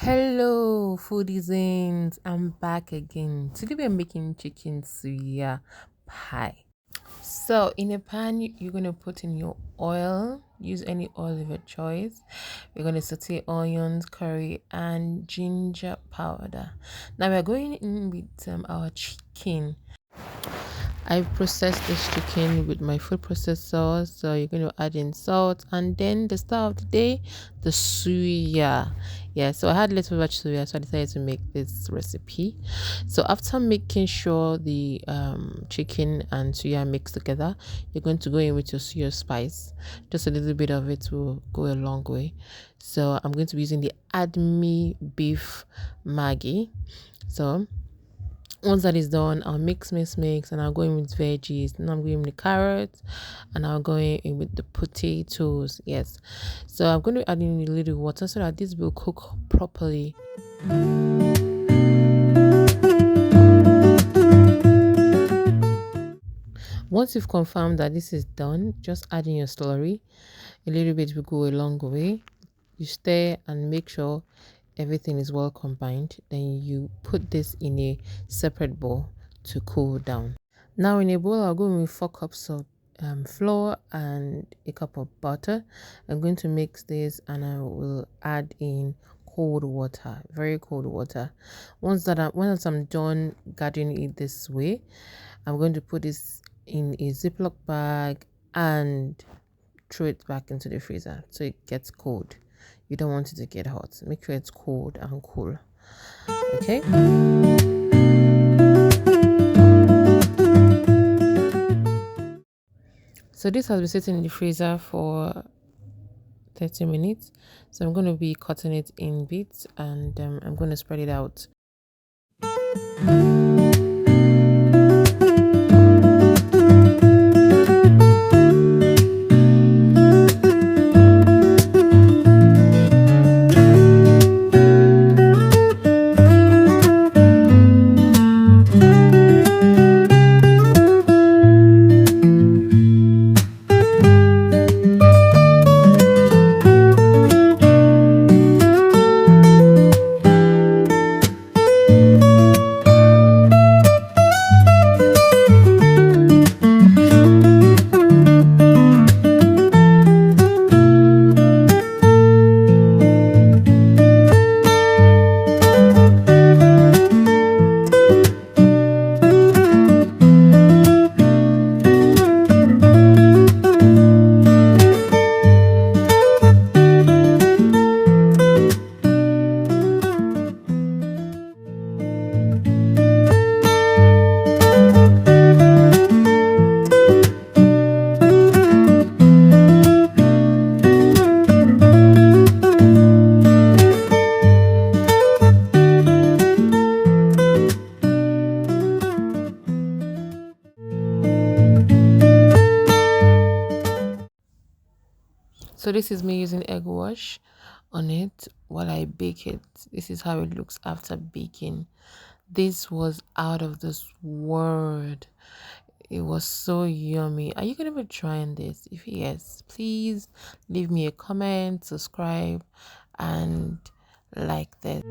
Hello, foodies. I'm back again. Today we're making chicken suya pie. So in a pan, you're gonna put in your oil. Use any oil of your choice. We're gonna saute onions, curry, and ginger powder. Now we're going in with our chicken. I've processed this chicken with my food processor, so you're going to add in salt, and then the star of the day, the suya. Yeah, so I had leftover suya, so I decided to make this recipe. So after making sure the chicken and suya mix together, you're going to go in with your suya spice. Just a little bit of it will go a long way. So I'm going to be using the Admi beef Maggi. So once that is done, I'll mix, and I'll go in with veggies. And I'm going with the carrots, and I'll go in with the potatoes. Yes, so I'm going to add in a little water so that this will cook properly. Once you've confirmed that this is done, just add in your celery. A little bit will go a long way. You stir and make sure everything is well combined. Then you put this in a separate bowl to cool down. Now in a bowl, I'll go with 4 cups of flour and a cup of butter. I'm going to mix this, and I will add in cold water, very cold water. Once I'm done gathering it this way, I'm going to put this in a Ziploc bag and throw it back into the freezer so it gets cold. You don't want it to get hot. Make sure it's cold and cool. Okay. So this has been sitting in the freezer for 30 minutes. So I'm going to be cutting it in bits, and I'm going to spread it out. So this is me using egg wash on it while I bake it. This is how it looks after baking. This was out of this world. It was so yummy. Are you gonna be trying this? If yes, please leave me a comment, subscribe, and like this.